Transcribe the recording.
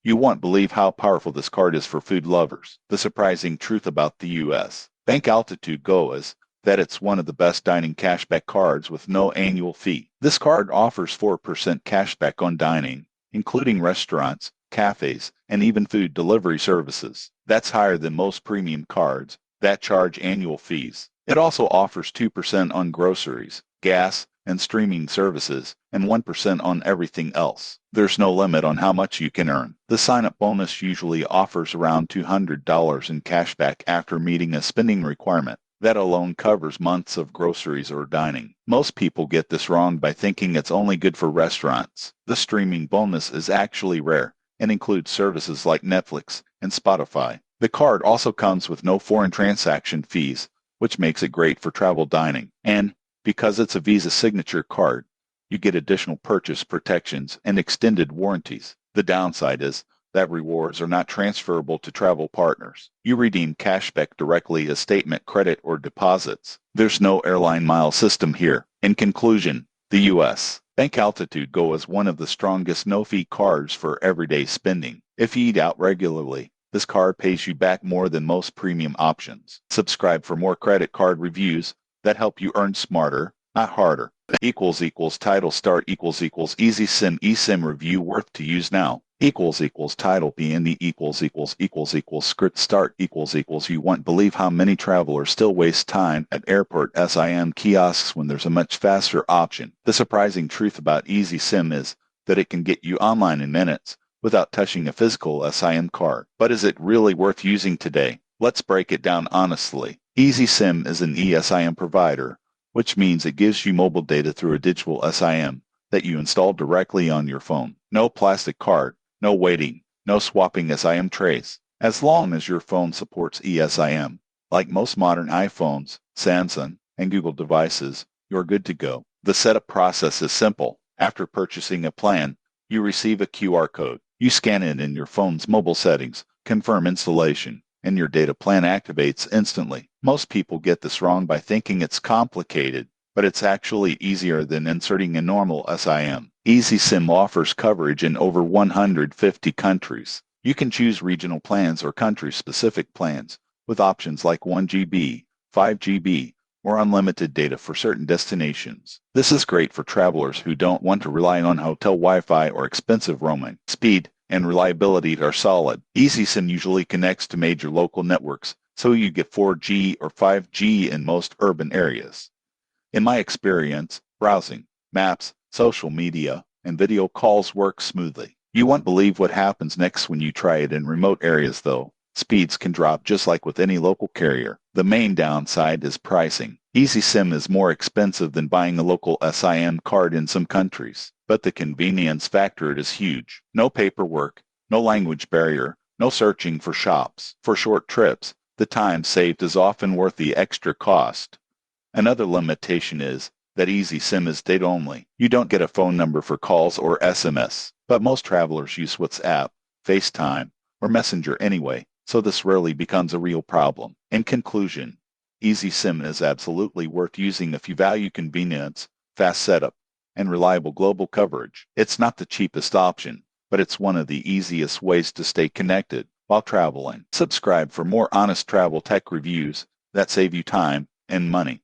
You won't believe how powerful this card is for food lovers. The surprising truth about the U.S. Bank Altitude Go is that it's one of the best dining cashback cards with no annual fee. This card offers 4% cashback on dining, including restaurants, cafes, and even food delivery services. That's higher than most premium cards that charge annual fees. It also offers 2% on groceries, gas, and streaming services, and 1% on everything else. There's no limit on how much you can earn. The sign-up bonus usually offers around $200 in cashback after meeting a spending requirement. That alone covers months of groceries or dining. Most people get this wrong by thinking it's only good for restaurants. The streaming bonus is actually rare and includes services like Netflix and Spotify. The card also comes with no foreign transaction fees, which makes it great for travel dining. And because it's a Visa signature card, you get additional purchase protections and extended warranties. The downside is that rewards are not transferable to travel partners. You redeem cashback directly as statement credit or deposits. There's no airline mile system here. In conclusion, the U.S. Bank Altitude Go is one of the strongest no-fee cards for everyday spending. If you eat out regularly, this card pays you back more than most premium options. Subscribe for more credit card reviews that help you earn smarter, not harder. Title start easy sim eSIM review worth to use now. Title PND script start you won't believe how many travelers still waste time at airport SIM kiosks when there's a much faster option. The surprising truth about eSIM is that it can get you online in minutes without touching a physical SIM card. But is it really worth using today? Let's break it down honestly. eSIM is an eSIM provider, which means it gives you mobile data through a digital SIM that you install directly on your phone. No plastic card, no waiting, no swapping SIM trays. As long as your phone supports eSIM, like most modern iPhones, Samsung, and Google devices, you're good to go. The setup process is simple. After purchasing a plan, you receive a QR code. You scan it in your phone's mobile settings, confirm installation, and your data plan activates instantly. Most people get this wrong by thinking it's complicated, but it's actually easier than inserting a normal SIM. eSIM offers coverage in over 150 countries. You can choose regional plans or country-specific plans with options like 1 GB, 5 GB, or unlimited data for certain destinations. This is great for travelers who don't want to rely on hotel Wi-Fi or expensive roaming. Speed and reliability are solid. eSIM usually connects to major local networks, so you get 4G or 5G in most urban areas. In my experience, browsing, maps, social media, and video calls work smoothly. You won't believe what happens next when you try it in remote areas, though. Speeds can drop just like with any local carrier. The main downside is pricing. eSIM is more expensive than buying a local SIM card in some countries, but the convenience factor is huge. No paperwork, no language barrier, no searching for shops. For short trips, the time saved is often worth the extra cost. Another limitation is that eSIM is data only. You don't get a phone number for calls or SMS, but most travelers use WhatsApp, FaceTime, or Messenger anyway, so this rarely becomes a real problem. In conclusion, eSIM is absolutely worth using if you value convenience, fast setup, and reliable global coverage. It's not the cheapest option, but it's one of the easiest ways to stay connected while traveling. Subscribe for more honest travel tech reviews that save you time and money.